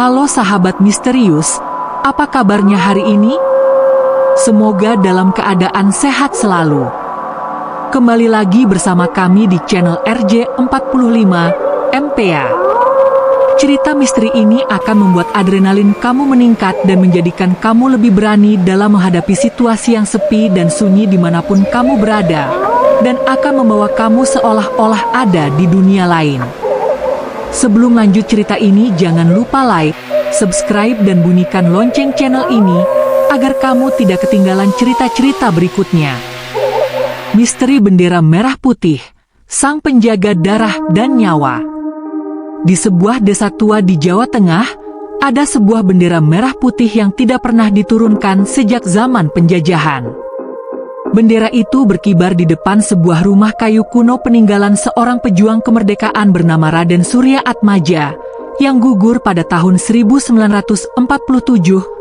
Halo sahabat misterius, apa kabarnya hari ini? Semoga dalam keadaan sehat selalu. Kembali lagi bersama kami di channel RJ45 MPA. Cerita misteri ini akan membuat adrenalin kamu meningkat dan menjadikan kamu lebih berani dalam menghadapi situasi yang sepi dan sunyi dimanapun kamu berada, dan akan membawa kamu seolah-olah ada di dunia lain. Sebelum lanjut cerita ini, jangan lupa like, subscribe, dan bunyikan lonceng channel ini, agar kamu tidak ketinggalan cerita-cerita berikutnya. Misteri bendera merah putih, sang penjaga darah dan nyawa. Di sebuah desa tua di Jawa Tengah, ada sebuah bendera merah putih yang tidak pernah diturunkan sejak zaman penjajahan. Bendera itu berkibar di depan sebuah rumah kayu kuno peninggalan seorang pejuang kemerdekaan bernama Raden Surya Atmaja, yang gugur pada tahun 1947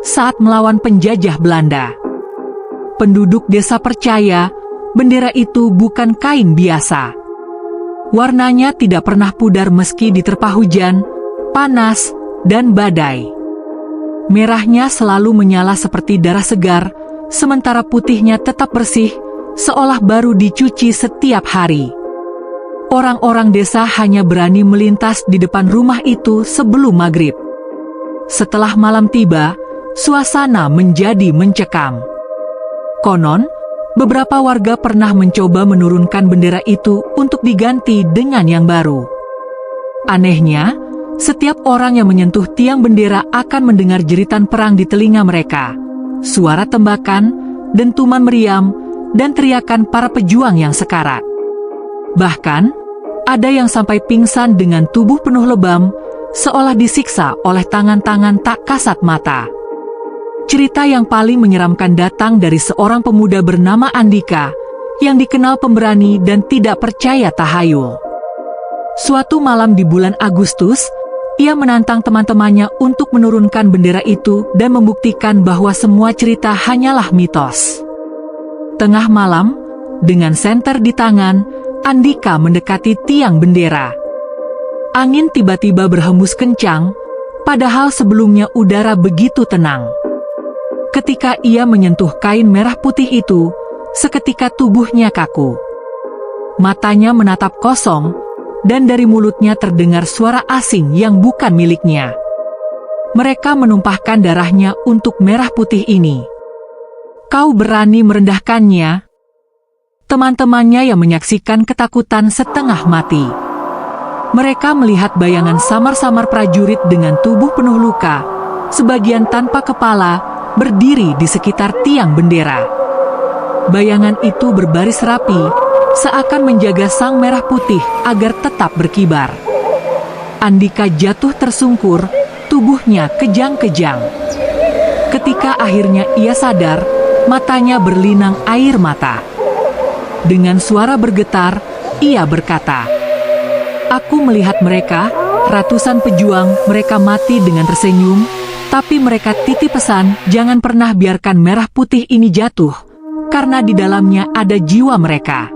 saat melawan penjajah Belanda. Penduduk desa percaya, bendera itu bukan kain biasa. Warnanya tidak pernah pudar meski diterpa hujan, panas, dan badai. Merahnya selalu menyala seperti darah segar, sementara putihnya tetap bersih, seolah baru dicuci setiap hari. Orang-orang desa hanya berani melintas di depan rumah itu sebelum maghrib. Setelah malam tiba, suasana menjadi mencekam. Konon, beberapa warga pernah mencoba menurunkan bendera itu untuk diganti dengan yang baru. Anehnya, setiap orang yang menyentuh tiang bendera akan mendengar jeritan perang di telinga mereka, suara tembakan, dentuman meriam, dan teriakan para pejuang yang sekarat. Bahkan, ada yang sampai pingsan dengan tubuh penuh lebam, seolah disiksa oleh tangan-tangan tak kasat mata. Cerita yang paling menyeramkan datang dari seorang pemuda bernama Andika, yang dikenal pemberani dan tidak percaya tahayul. Suatu malam di bulan Agustus, ia menantang teman-temannya untuk menurunkan bendera itu dan membuktikan bahwa semua cerita hanyalah mitos. Tengah malam, dengan senter di tangan, Andika mendekati tiang bendera. Angin tiba-tiba berhembus kencang, padahal sebelumnya udara begitu tenang. Ketika ia menyentuh kain merah putih itu, seketika tubuhnya kaku. Matanya menatap kosong, dan dari mulutnya terdengar suara asing yang bukan miliknya. Mereka menumpahkan darahnya untuk merah putih ini. Kau berani merendahkannya? Teman-temannya yang menyaksikan ketakutan setengah mati. Mereka melihat bayangan samar-samar prajurit dengan tubuh penuh luka, sebagian tanpa kepala, berdiri di sekitar tiang bendera. Bayangan itu berbaris rapi, seakan menjaga sang merah putih agar tetap berkibar. Andika jatuh tersungkur, tubuhnya kejang-kejang. Ketika akhirnya ia sadar, matanya berlinang air mata. Dengan suara bergetar, ia berkata, "Aku melihat mereka, ratusan pejuang, mereka mati dengan tersenyum, tapi mereka titip pesan, jangan pernah biarkan merah putih ini jatuh, karena di dalamnya ada jiwa mereka."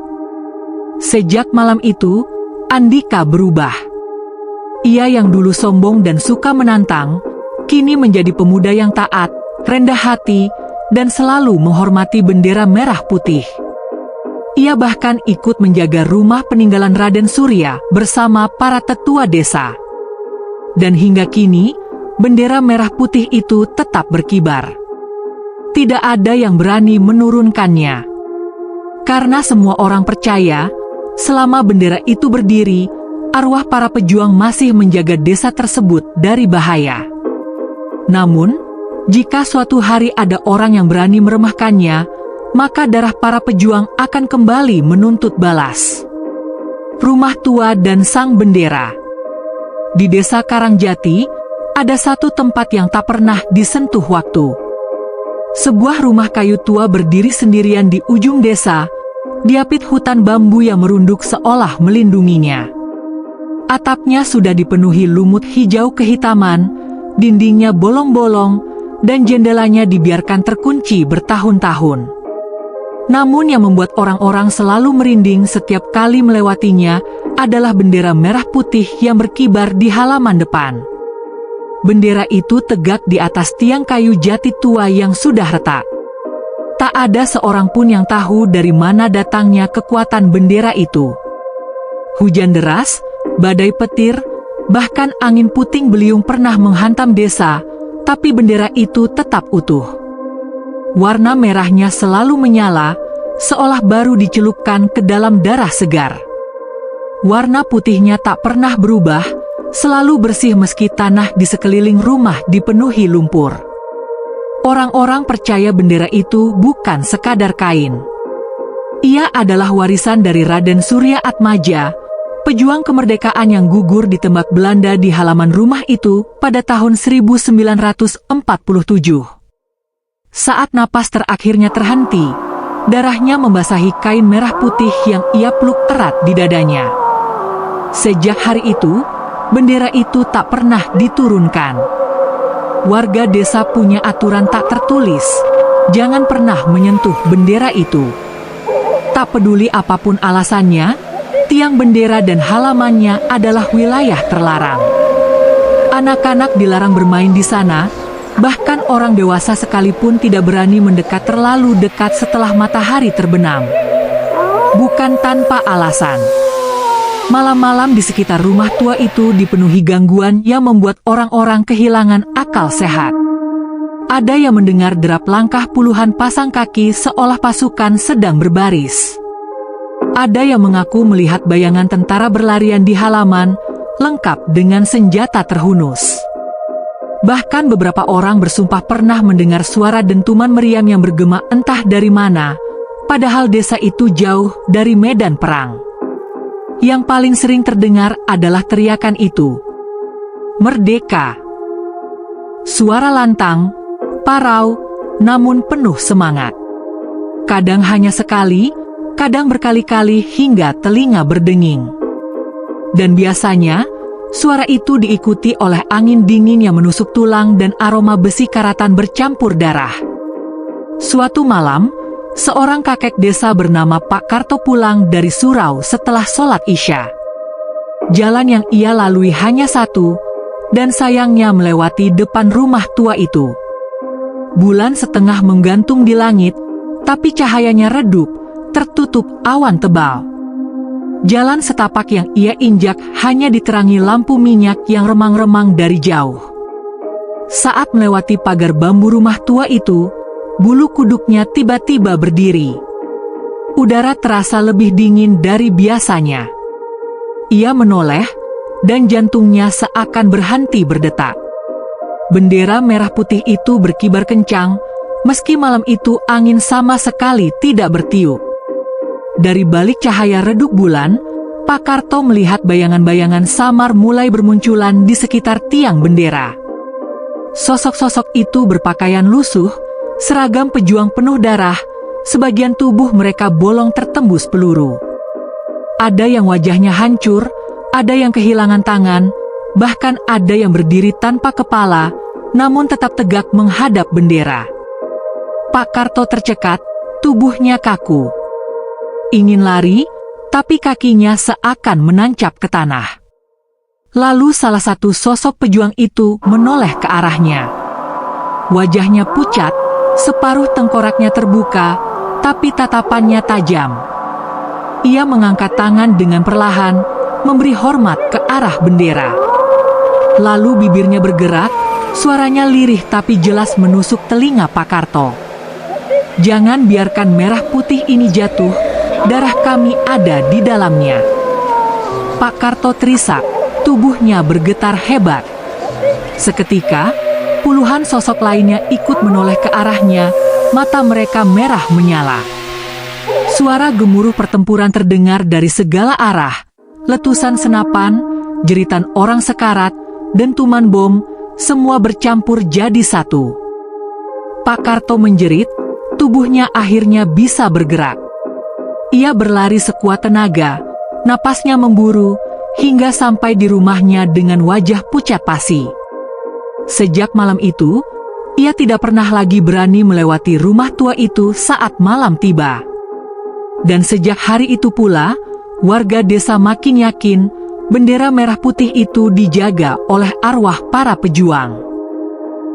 Sejak malam itu, Andika berubah. Ia yang dulu sombong dan suka menantang, kini menjadi pemuda yang taat, rendah hati, dan selalu menghormati bendera merah putih. Ia bahkan ikut menjaga rumah peninggalan Raden Surya bersama para tetua desa. Dan hingga kini, bendera merah putih itu tetap berkibar. Tidak ada yang berani menurunkannya. Karena semua orang percaya, selama bendera itu berdiri, arwah para pejuang masih menjaga desa tersebut dari bahaya. Namun, jika suatu hari ada orang yang berani meremehkannya, maka darah para pejuang akan kembali menuntut balas. Rumah tua dan sang bendera. Di desa Karangjati, ada satu tempat yang tak pernah disentuh waktu. Sebuah rumah kayu tua berdiri sendirian di ujung desa, diapit hutan bambu yang merunduk seolah melindunginya. Atapnya sudah dipenuhi lumut hijau kehitaman, dindingnya bolong-bolong, dan jendelanya dibiarkan terkunci bertahun-tahun. Namun yang membuat orang-orang selalu merinding setiap kali melewatinya adalah bendera merah putih yang berkibar di halaman depan. bendera itu tegak di atas tiang kayu jati tua yang sudah retak. Tak ada seorang pun yang tahu dari mana datangnya kekuatan bendera itu. Hujan deras, badai petir, bahkan angin puting beliung pernah menghantam desa, tapi bendera itu tetap utuh. Warna merahnya selalu menyala, seolah baru dicelupkan ke dalam darah segar. Warna putihnya tak pernah berubah, selalu bersih meski tanah di sekeliling rumah dipenuhi lumpur. Orang-orang percaya bendera itu bukan sekadar kain. Ia adalah warisan dari Raden Surya Atmaja, pejuang kemerdekaan yang gugur ditembak Belanda di halaman rumah itu pada tahun 1947. Saat napas terakhirnya terhenti, darahnya membasahi kain merah putih yang ia peluk erat di dadanya. Sejak hari itu, bendera itu tak pernah diturunkan. Warga desa punya aturan tak tertulis, jangan pernah menyentuh bendera itu. Tak peduli apapun alasannya, tiang bendera dan halamannya adalah wilayah terlarang. Anak-anak dilarang bermain di sana, bahkan orang dewasa sekalipun tidak berani mendekat terlalu dekat setelah matahari terbenam. Bukan tanpa alasan. Malam-malam di sekitar rumah tua itu dipenuhi gangguan yang membuat orang-orang kehilangan akal sehat. Ada yang mendengar derap langkah puluhan pasang kaki seolah pasukan sedang berbaris. Ada yang mengaku melihat bayangan tentara berlarian di halaman, lengkap dengan senjata terhunus. Bahkan beberapa orang bersumpah pernah mendengar suara dentuman meriam yang bergema entah dari mana, padahal desa itu jauh dari medan perang. Yang paling sering terdengar adalah teriakan itu, "Merdeka!" Suara lantang, parau, namun penuh semangat. Kadang hanya sekali, kadang berkali-kali hingga telinga berdenging. Dan biasanya, suara itu diikuti oleh angin dingin yang menusuk tulang dan aroma besi karatan bercampur darah. Suatu malam, seorang kakek desa bernama Pak Karto pulang dari surau setelah sholat Isya. Jalan yang ia lalui hanya satu, dan sayangnya melewati depan rumah tua itu. Bulan setengah menggantung di langit, tapi cahayanya redup, tertutup awan tebal. Jalan setapak yang ia injak hanya diterangi lampu minyak yang remang-remang dari jauh. Saat melewati pagar bambu rumah tua itu, bulu kuduknya tiba-tiba berdiri. Udara terasa lebih dingin dari biasanya. Ia menoleh, dan jantungnya seakan berhenti berdetak. Bendera merah putih itu berkibar kencang, meski malam itu angin sama sekali tidak bertiup. Dari balik cahaya redup bulan, Pak Karto melihat bayangan-bayangan samar mulai bermunculan di sekitar tiang bendera. Sosok-sosok itu berpakaian lusuh, seragam pejuang penuh darah, sebagian tubuh mereka bolong tertembus peluru. Ada yang wajahnya hancur, ada yang kehilangan tangan, bahkan ada yang berdiri tanpa kepala, namun tetap tegak menghadap bendera. Pak Karto tercekat, tubuhnya kaku. Ingin lari, tapi kakinya seakan menancap ke tanah. Lalu salah satu sosok pejuang itu menoleh ke arahnya. Wajahnya pucat, separuh tengkoraknya terbuka, tapi tatapannya tajam. Ia mengangkat tangan dengan perlahan, memberi hormat ke arah bendera. Lalu bibirnya bergerak, suaranya lirih tapi jelas menusuk telinga Pak Karto. "Jangan biarkan merah putih ini jatuh, darah kami ada di dalamnya." Pak Karto terisak, tubuhnya bergetar hebat. Seketika, puluhan sosok lainnya ikut menoleh ke arahnya, mata mereka merah menyala. Suara gemuruh pertempuran terdengar dari segala arah, letusan senapan, jeritan orang sekarat, dentuman bom, semua bercampur jadi satu. Pak Karto menjerit, tubuhnya akhirnya bisa bergerak. Ia berlari sekuat tenaga, napasnya memburu, hingga sampai di rumahnya dengan wajah pucat pasi. Sejak malam itu, ia tidak pernah lagi berani melewati rumah tua itu saat malam tiba. Dan sejak hari itu pula, warga desa makin yakin bendera merah putih itu dijaga oleh arwah para pejuang.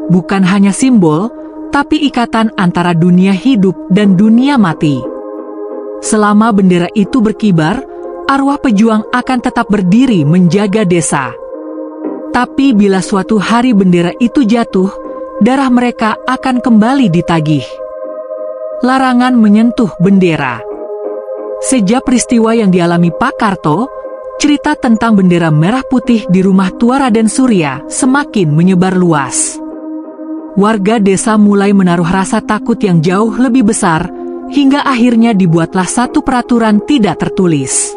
bukan hanya simbol, tapi ikatan antara dunia hidup dan dunia mati. Selama bendera itu berkibar, arwah pejuang akan tetap berdiri menjaga desa. Tapi bila suatu hari bendera itu jatuh, darah mereka akan kembali ditagih. Larangan menyentuh bendera. Sejak peristiwa yang dialami Pak Karto, cerita tentang bendera merah putih di rumah tua Raden Surya semakin menyebar luas. Warga desa mulai menaruh rasa takut yang jauh lebih besar, hingga akhirnya dibuatlah satu peraturan tidak tertulis.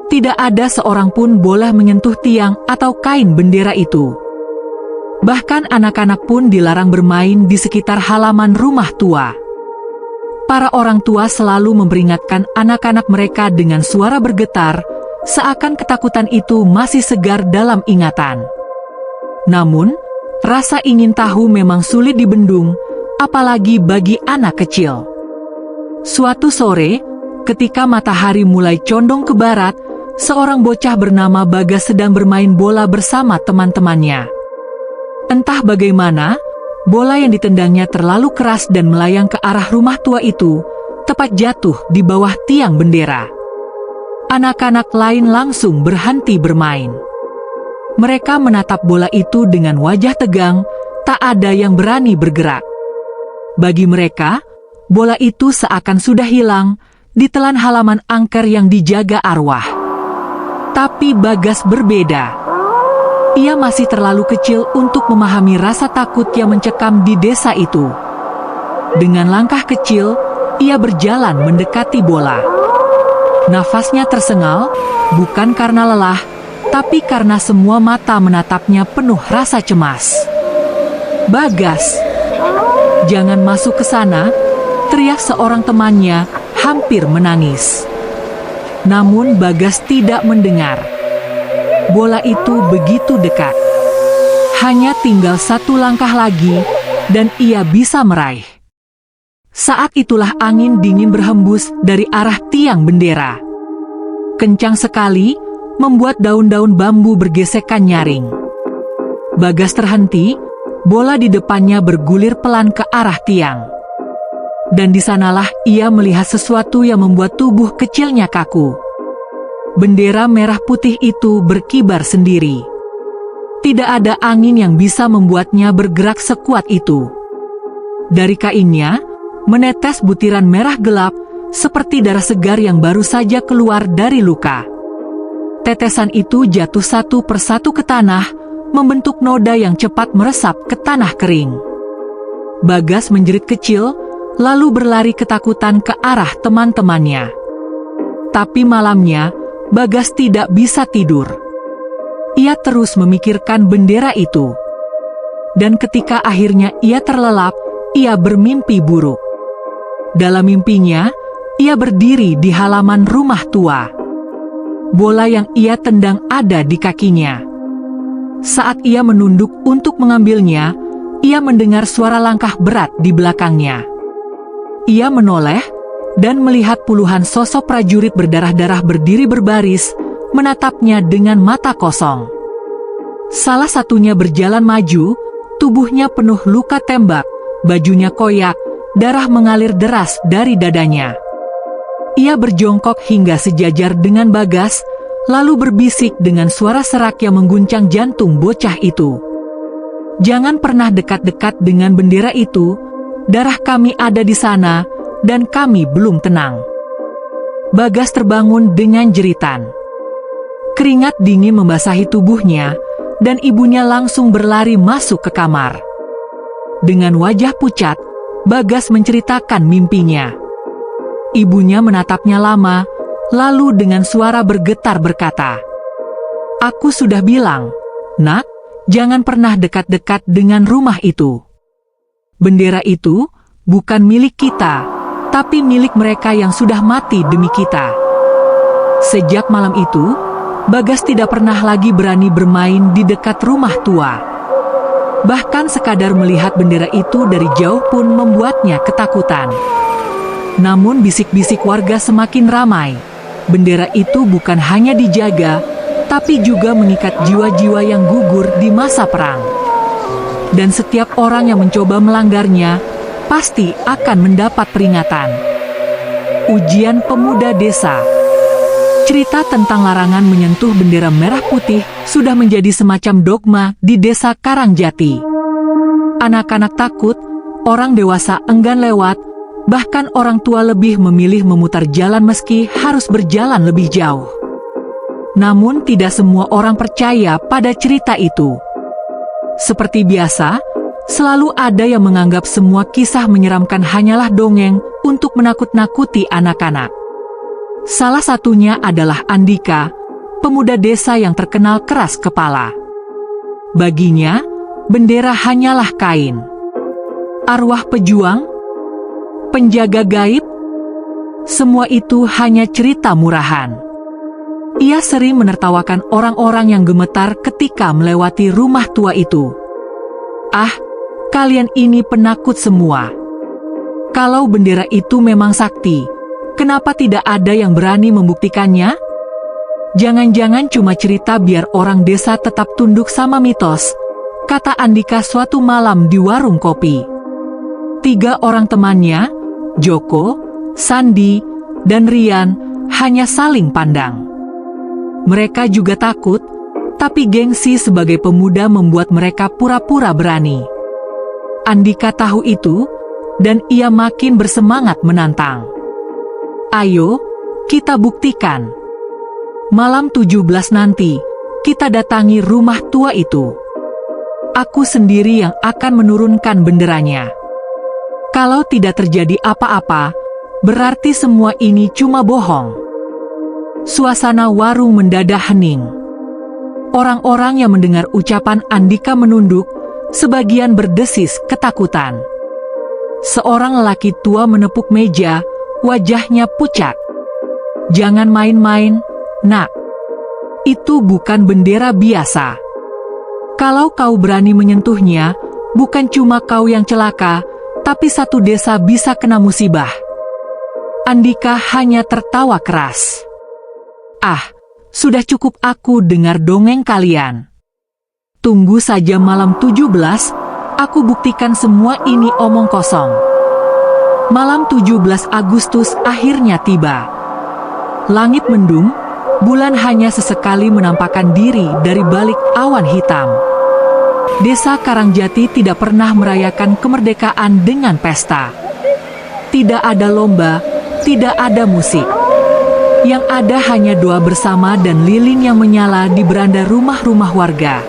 Tidak ada seorang pun boleh menyentuh tiang atau kain bendera itu. Bahkan anak-anak pun dilarang bermain di sekitar halaman rumah tua. Para orang tua selalu memperingatkan anak-anak mereka dengan suara bergetar, seakan ketakutan itu masih segar dalam ingatan. Namun, rasa ingin tahu memang sulit dibendung, apalagi bagi anak kecil. Suatu sore, ketika matahari mulai condong ke barat, seorang bocah bernama Bagas sedang bermain bola bersama teman-temannya. Entah bagaimana, bola yang ditendangnya terlalu keras dan melayang ke arah rumah tua itu, tepat jatuh di bawah tiang bendera. Anak-anak lain langsung berhenti bermain. Mereka menatap bola itu dengan wajah tegang, tak ada yang berani bergerak. Bagi mereka, bola itu seakan sudah hilang, ditelan halaman angker yang dijaga arwah. Tapi Bagas berbeda. Ia masih terlalu kecil untuk memahami rasa takut yang mencekam di desa itu. Dengan langkah kecil, ia berjalan mendekati bola. Nafasnya tersengal, bukan karena lelah, tapi karena semua mata menatapnya penuh rasa cemas. "Bagas, jangan masuk ke sana!" teriak seorang temannya, hampir menangis. Namun Bagas tidak mendengar. Bola itu begitu dekat. Hanya tinggal satu langkah lagi, dan ia bisa meraih. Saat itulah angin dingin berhembus dari arah tiang bendera. Kencang sekali, membuat daun-daun bambu bergesekan nyaring. Bagas terhenti, bola di depannya bergulir pelan ke arah tiang. Dan di sanalah ia melihat sesuatu yang membuat tubuh kecilnya kaku. Bendera merah putih itu berkibar sendiri. Tidak ada angin yang bisa membuatnya bergerak sekuat itu. Dari kainnya, menetes butiran merah gelap, seperti darah segar yang baru saja keluar dari luka. Tetesan itu jatuh satu persatu ke tanah, membentuk noda yang cepat meresap ke tanah kering. Bagas menjerit kecil, lalu berlari ketakutan ke arah teman-temannya. Tapi malamnya, Bagas tidak bisa tidur. Ia terus memikirkan bendera itu. Dan ketika akhirnya ia terlelap, ia bermimpi buruk. Dalam mimpinya, ia berdiri di halaman rumah tua. Bola yang ia tendang ada di kakinya. Saat ia menunduk untuk mengambilnya, ia mendengar suara langkah berat di belakangnya. Ia menoleh, dan melihat puluhan sosok prajurit berdarah-darah berdiri berbaris, menatapnya dengan mata kosong. Salah satunya berjalan maju, tubuhnya penuh luka tembak, bajunya koyak, darah mengalir deras dari dadanya. Ia berjongkok hingga sejajar dengan Bagas, lalu berbisik dengan suara serak yang mengguncang jantung bocah itu. "Jangan pernah dekat-dekat dengan bendera itu, darah kami ada di sana, dan kami belum tenang." Bagas terbangun dengan jeritan. Keringat dingin membasahi tubuhnya, dan ibunya langsung berlari masuk ke kamar. Dengan wajah pucat, Bagas menceritakan mimpinya. Ibunya menatapnya lama, lalu dengan suara bergetar berkata, "Aku sudah bilang, Nak, jangan pernah dekat-dekat dengan rumah itu. Bendera itu bukan milik kita, tapi milik mereka yang sudah mati demi kita." Sejak malam itu, Bagas tidak pernah lagi berani bermain di dekat rumah tua. Bahkan sekadar melihat bendera itu dari jauh pun membuatnya ketakutan. Namun bisik-bisik warga semakin ramai. Bendera itu bukan hanya dijaga, tapi juga mengikat jiwa-jiwa yang gugur di masa perang. dan setiap orang yang mencoba melanggarnya pasti akan mendapat peringatan. Ujian pemuda desa. Cerita tentang larangan menyentuh bendera merah putih sudah menjadi semacam dogma di desa Karangjati. Anak-anak takut, orang dewasa enggan lewat, bahkan orang tua lebih memilih memutar jalan meski harus berjalan lebih jauh. Namun tidak semua orang percaya pada cerita itu. Seperti biasa, selalu ada yang menganggap semua kisah menyeramkan hanyalah dongeng untuk menakut-nakuti anak-anak. Salah satunya adalah Andika, pemuda desa yang terkenal keras kepala. Baginya, bendera hanyalah kain. Arwah pejuang, penjaga gaib, semua itu hanya cerita murahan. Ia sering menertawakan orang-orang yang gemetar ketika melewati rumah tua itu. Ah, kalian ini penakut semua. Kalau bendera itu memang sakti, kenapa tidak ada yang berani membuktikannya? Jangan-jangan cuma cerita biar orang desa tetap tunduk sama mitos, kata Andika suatu malam di warung kopi. 3 orang temannya, Joko, Sandi, dan Rian, hanya saling pandang. Mereka juga takut, tapi gengsi sebagai pemuda membuat mereka pura-pura berani. Andika tahu itu, dan ia makin bersemangat menantang. Ayo, kita buktikan. Malam 17 nanti, kita datangi rumah tua itu. Aku sendiri yang akan menurunkan benderanya. Kalau tidak terjadi apa-apa, berarti semua ini cuma bohong. Suasana warung mendadak hening. Orang-orang yang mendengar ucapan Andika menunduk, sebagian berdesis ketakutan. Seorang lelaki tua menepuk meja, wajahnya pucat. Jangan main-main, nak. Itu bukan bendera biasa. Kalau kau berani menyentuhnya, bukan cuma kau yang celaka, tapi satu desa bisa kena musibah. Andika hanya tertawa keras. Ah, sudah cukup aku dengar dongeng kalian. Tunggu saja malam 17, aku buktikan semua ini omong kosong. Malam 17 Agustus akhirnya tiba. Langit mendung, bulan hanya sesekali menampakkan diri dari balik awan hitam. Desa Karangjati tidak pernah merayakan kemerdekaan dengan pesta. Tidak ada lomba, tidak ada musik. Yang ada hanya doa bersama dan lilin yang menyala di beranda rumah-rumah warga.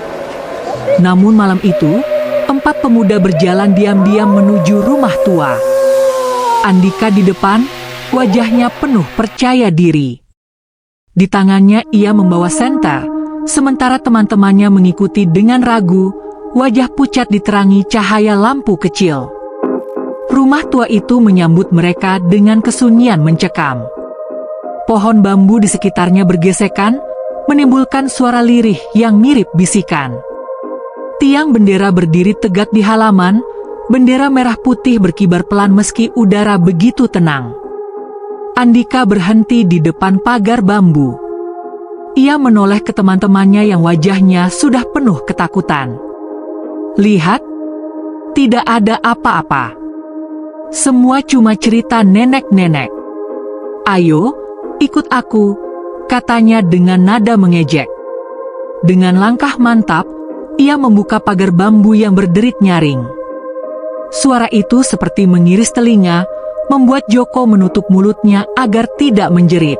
Namun malam itu, 4 pemuda berjalan diam-diam menuju rumah tua. Andika di depan, wajahnya penuh percaya diri. Di tangannya ia membawa senter, sementara teman-temannya mengikuti dengan ragu, wajah pucat diterangi cahaya lampu kecil. Rumah tua itu menyambut mereka dengan kesunyian mencekam. Pohon bambu di sekitarnya bergesekan, menimbulkan suara lirih yang mirip bisikan. Tiang bendera berdiri tegak di halaman, bendera merah putih berkibar pelan meski udara begitu tenang. Andika berhenti di depan pagar bambu. Ia menoleh ke teman-temannya yang wajahnya sudah penuh ketakutan. Lihat, tidak ada apa-apa. Semua cuma cerita nenek-nenek. Ayo, ikut aku, katanya dengan nada mengejek. Dengan langkah mantap, ia membuka pagar bambu yang berderit nyaring. Suara itu seperti mengiris telinga, membuat Joko menutup mulutnya agar tidak menjerit.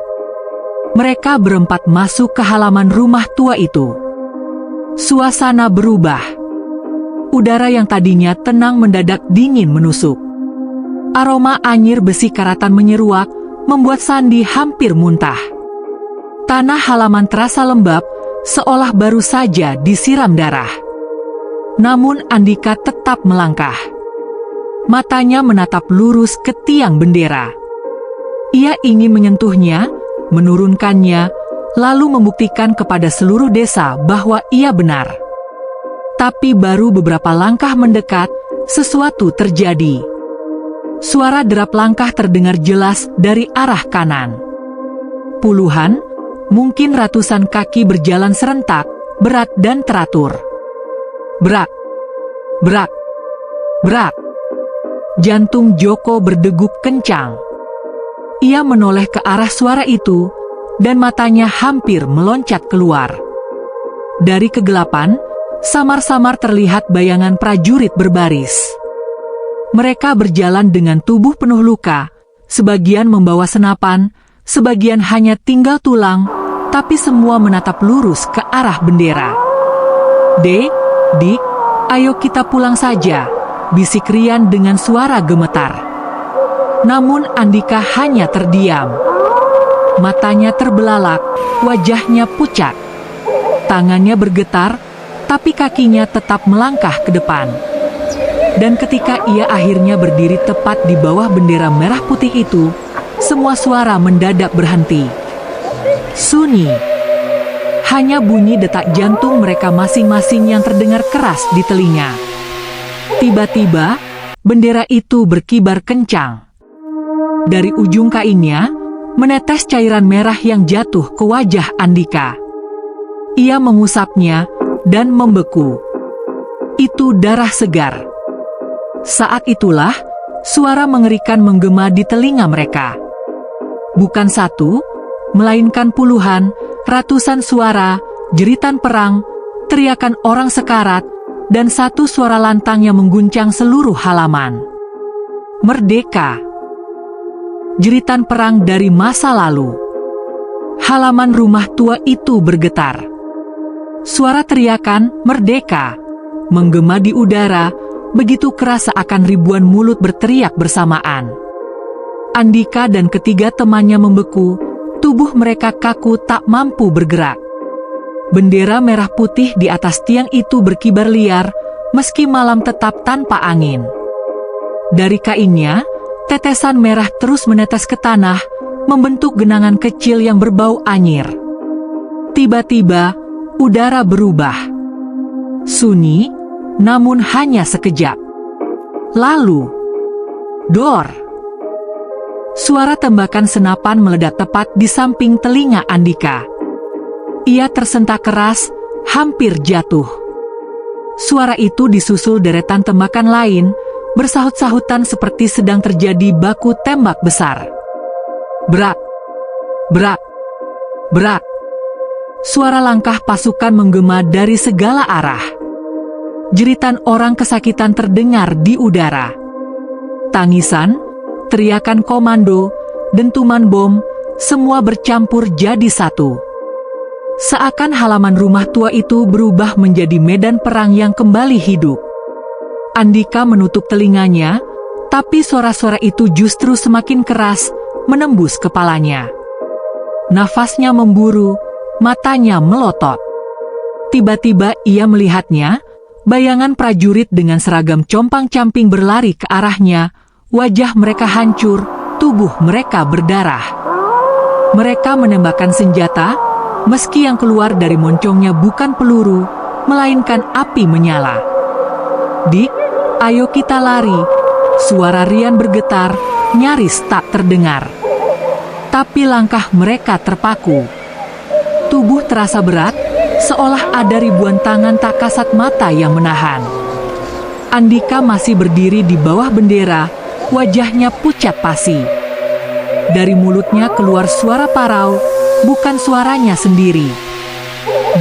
Mereka berempat masuk ke halaman rumah tua itu. Suasana berubah. Udara yang tadinya tenang mendadak dingin menusuk. Aroma anyir besi karatan menyeruak, membuat Sandi hampir muntah. Tanah halaman terasa lembab, seolah baru saja disiram darah. Namun Andika tetap melangkah. Matanya menatap lurus ke tiang bendera. Ia ingin menyentuhnya, menurunkannya, lalu membuktikan kepada seluruh desa bahwa ia benar. Tapi baru beberapa langkah mendekat, sesuatu terjadi. Suara derap langkah terdengar jelas dari arah kanan. Puluhan, mungkin ratusan kaki berjalan serentak, berat dan teratur. Brak! Brak, brak. Jantung Joko berdegup kencang. Ia menoleh ke arah suara itu, dan matanya hampir meloncat keluar. Dari kegelapan, samar-samar terlihat bayangan prajurit berbaris. Mereka berjalan dengan tubuh penuh luka, sebagian membawa senapan, sebagian hanya tinggal tulang, tapi semua menatap lurus ke arah bendera. Dik, ayo kita pulang saja, bisik Rian dengan suara gemetar. Namun Andika hanya terdiam. Matanya terbelalak, wajahnya pucat. Tangannya bergetar, tapi kakinya tetap melangkah ke depan. Dan ketika ia akhirnya berdiri tepat di bawah bendera merah putih itu, semua suara mendadak berhenti. Sunyi. Hanya bunyi detak jantung mereka masing-masing yang terdengar keras di telinga. Tiba-tiba, bendera itu berkibar kencang. Dari ujung kainnya, menetes cairan merah yang jatuh ke wajah Andika. Ia mengusapnya dan membeku. Itu darah segar. Saat itulah, suara mengerikan menggema di telinga mereka. Bukan satu, melainkan puluhan, ratusan suara, jeritan perang, teriakan orang sekarat, dan satu suara lantang yang mengguncang seluruh halaman. Merdeka! Jeritan perang dari masa lalu. Halaman rumah tua itu bergetar. Suara teriakan "Merdeka" menggema di udara, begitu keras seakan ribuan mulut berteriak bersamaan. Andika dan ketiga temannya membeku, tubuh mereka kaku tak mampu bergerak. Bendera merah putih di atas tiang itu berkibar liar, meski malam tetap tanpa angin. Dari kainnya, tetesan merah terus menetes ke tanah, membentuk genangan kecil yang berbau anyir. Tiba-tiba, udara berubah. Sunyi, namun hanya sekejap. Lalu, dor! Suara tembakan senapan meledak tepat di samping telinga Andika. Ia tersentak keras, hampir jatuh. Suara itu disusul deretan tembakan lain, bersahut-sahutan seperti sedang terjadi baku tembak besar. Brak, brak, brak. Suara langkah pasukan menggema dari segala arah. Jeritan orang kesakitan terdengar di udara. Tangisan, teriakan komando, dentuman bom, semua bercampur jadi satu. Seakan halaman rumah tua itu berubah menjadi medan perang yang kembali hidup. Andika menutup telinganya, tapi suara-suara itu justru semakin keras, menembus kepalanya. Nafasnya memburu, matanya melotot. Tiba-tiba ia melihatnya, bayangan prajurit dengan seragam compang-camping berlari ke arahnya, wajah mereka hancur, tubuh mereka berdarah. Mereka menembakkan senjata, meski yang keluar dari moncongnya bukan peluru, melainkan api menyala. Dik, ayo kita lari. Suara Rian bergetar, nyaris tak terdengar. Tapi langkah mereka terpaku. Tubuh terasa berat, seolah ada ribuan tangan tak kasat mata yang menahan. Andika masih berdiri di bawah bendera, wajahnya pucat pasi. Dari mulutnya keluar suara parau, bukan suaranya sendiri.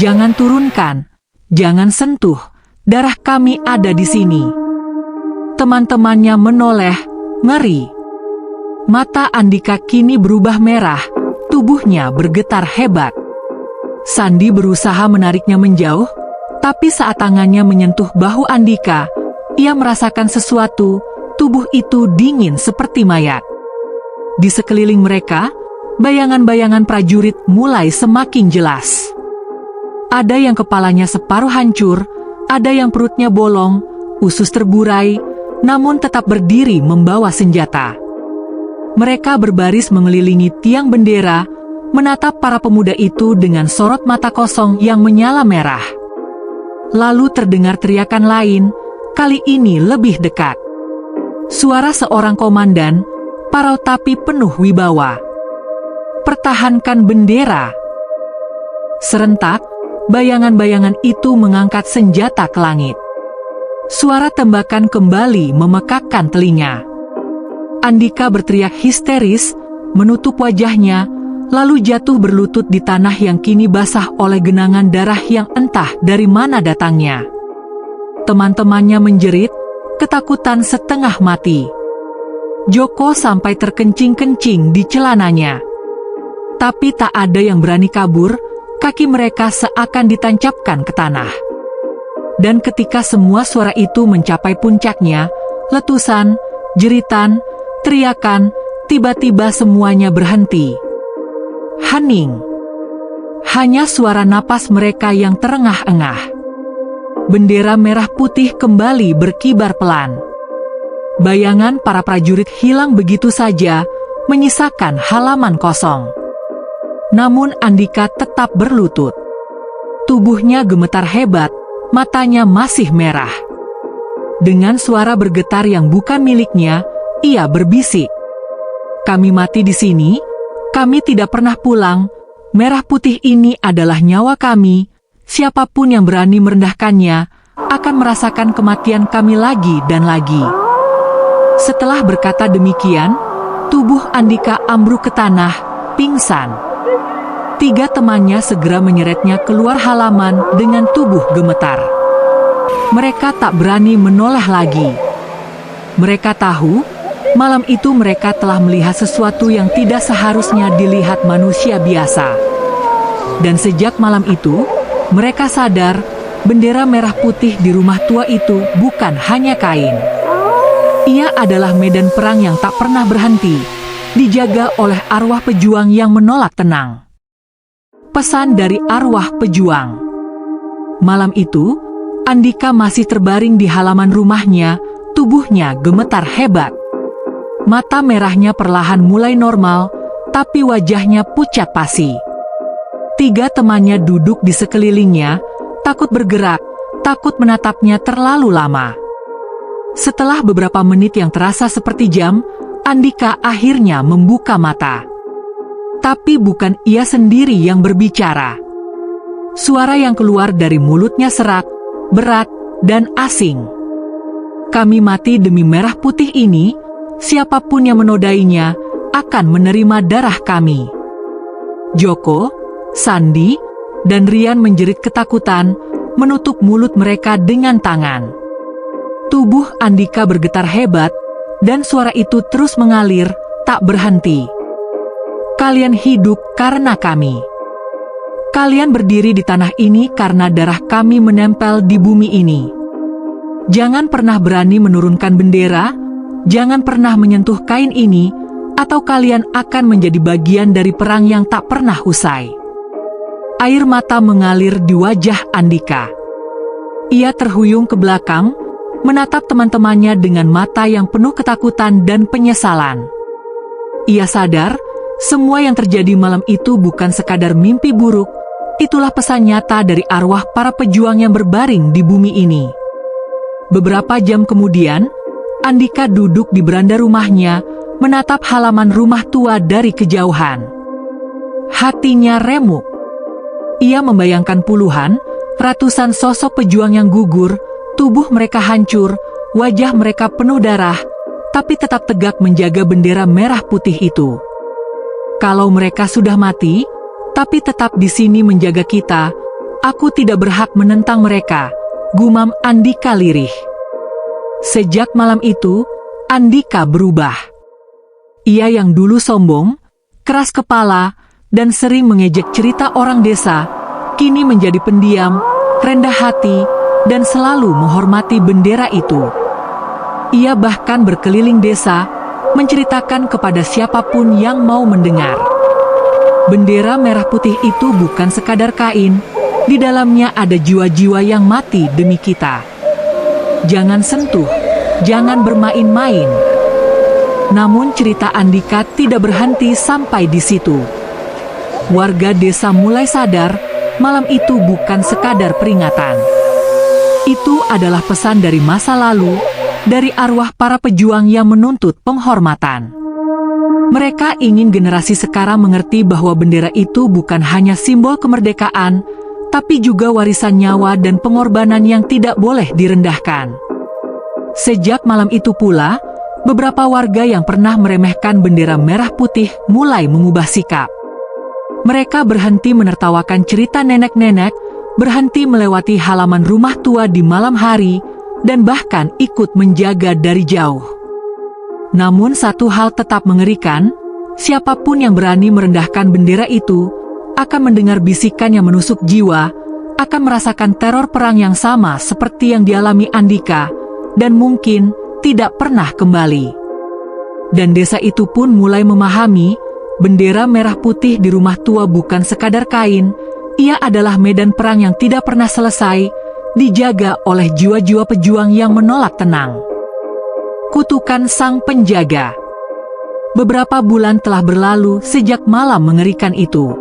Jangan turunkan, jangan sentuh, darah kami ada di sini. Teman-temannya menoleh, ngeri. Mata Andika kini berubah merah, tubuhnya bergetar hebat. Sandi berusaha menariknya menjauh, tapi saat tangannya menyentuh bahu Andika, ia merasakan sesuatu, tubuh itu dingin seperti mayat. Di sekeliling mereka, bayangan-bayangan prajurit mulai semakin jelas. Ada yang kepalanya separuh hancur, ada yang perutnya bolong, usus terburai, namun tetap berdiri membawa senjata. Mereka berbaris mengelilingi tiang bendera, menatap para pemuda itu dengan sorot mata kosong yang menyala merah. Lalu terdengar teriakan lain, kali ini lebih dekat. Suara seorang komandan, parau tapi penuh wibawa. Pertahankan bendera. Serentak, bayangan-bayangan itu mengangkat senjata ke langit. Suara tembakan kembali memekakkan telinga. Andika berteriak histeris, menutup wajahnya, lalu jatuh berlutut di tanah yang kini basah oleh genangan darah yang entah dari mana datangnya. Teman-temannya menjerit, ketakutan setengah mati. Joko sampai terkencing-kencing di celananya. Tapi tak ada yang berani kabur, kaki mereka seakan ditancapkan ke tanah. Dan ketika semua suara itu mencapai puncaknya, letusan, jeritan, teriakan, tiba-tiba semuanya berhenti. Hening. Hanya suara napas mereka yang terengah-engah. Bendera merah putih kembali berkibar pelan. Bayangan para prajurit hilang begitu saja, menyisakan halaman kosong. Namun Andika tetap berlutut. Tubuhnya gemetar hebat, matanya masih merah. Dengan suara bergetar yang bukan miliknya, ia berbisik. "Kami mati di sini, kami tidak pernah pulang, merah putih ini adalah nyawa kami, siapapun yang berani merendahkannya, akan merasakan kematian kami lagi dan lagi." Setelah berkata demikian, tubuh Andika ambruk ke tanah, pingsan. 3 temannya segera menyeretnya keluar halaman dengan tubuh gemetar. Mereka tak berani menoleh lagi. Mereka tahu, malam itu mereka telah melihat sesuatu yang tidak seharusnya dilihat manusia biasa. Dan sejak malam itu, mereka sadar, bendera merah putih di rumah tua itu bukan hanya kain. Ia adalah medan perang yang tak pernah berhenti, dijaga oleh arwah pejuang yang menolak tenang. Pesan dari arwah pejuang. Malam itu, Andika masih terbaring di halaman rumahnya, tubuhnya gemetar hebat. Mata merahnya perlahan mulai normal, tapi wajahnya pucat pasi. 3 temannya duduk di sekelilingnya, takut bergerak, takut menatapnya terlalu lama. Setelah beberapa menit yang terasa seperti jam, Andika akhirnya membuka mata. Tapi bukan ia sendiri yang berbicara. Suara yang keluar dari mulutnya serak, berat, dan asing. "Kami mati demi merah putih ini, siapapun yang menodainya akan menerima darah kami." Joko, Sandi, dan Rian menjerit ketakutan, menutup mulut mereka dengan tangan. Tubuh Andika bergetar hebat, dan suara itu terus mengalir, tak berhenti. "Kalian hidup karena kami. Kalian berdiri di tanah ini karena darah kami menempel di bumi ini. Jangan pernah berani menurunkan bendera, jangan pernah menyentuh kain ini, atau kalian akan menjadi bagian dari perang yang tak pernah usai." Air mata mengalir di wajah Andika. Ia terhuyung ke belakang, menatap teman-temannya dengan mata yang penuh ketakutan dan penyesalan. Ia sadar, semua yang terjadi malam itu bukan sekadar mimpi buruk, itulah pesan nyata dari arwah para pejuang yang berbaring di bumi ini. Beberapa jam kemudian, Andika duduk di beranda rumahnya, menatap halaman rumah tua dari kejauhan. Hatinya remuk. Ia membayangkan puluhan, ratusan sosok pejuang yang gugur, tubuh mereka hancur, wajah mereka penuh darah, tapi tetap tegak menjaga bendera merah putih itu. "Kalau mereka sudah mati, tapi tetap di sini menjaga kita, aku tidak berhak menentang mereka," gumam Andika lirih. Sejak malam itu, Andika berubah. Ia yang dulu sombong, keras kepala, dan sering mengejek cerita orang desa, kini menjadi pendiam, rendah hati, dan selalu menghormati bendera itu. Ia bahkan berkeliling desa, menceritakan kepada siapapun yang mau mendengar. Bendera merah putih itu bukan sekadar kain, di dalamnya ada jiwa-jiwa yang mati demi kita. Jangan sentuh, jangan bermain-main. Namun cerita Andika tidak berhenti sampai di situ. Warga desa mulai sadar, malam itu bukan sekadar peringatan. Itu adalah pesan dari masa lalu, dari arwah para pejuang yang menuntut penghormatan. Mereka ingin generasi sekarang mengerti bahwa bendera itu bukan hanya simbol kemerdekaan, tapi juga warisan nyawa dan pengorbanan yang tidak boleh direndahkan. Sejak malam itu pula, beberapa warga yang pernah meremehkan bendera merah putih mulai mengubah sikap. Mereka berhenti menertawakan cerita nenek-nenek, berhenti melewati halaman rumah tua di malam hari, dan bahkan ikut menjaga dari jauh. Namun satu hal tetap mengerikan, siapapun yang berani merendahkan bendera itu, akan mendengar bisikan yang menusuk jiwa, akan merasakan teror perang yang sama seperti yang dialami Andika, dan mungkin tidak pernah kembali. Dan desa itu pun mulai memahami, bendera merah putih di rumah tua bukan sekadar kain, ia adalah medan perang yang tidak pernah selesai, dijaga oleh jiwa-jiwa pejuang yang menolak tenang. Kutukan Sang Penjaga. Beberapa bulan telah berlalu sejak malam mengerikan itu.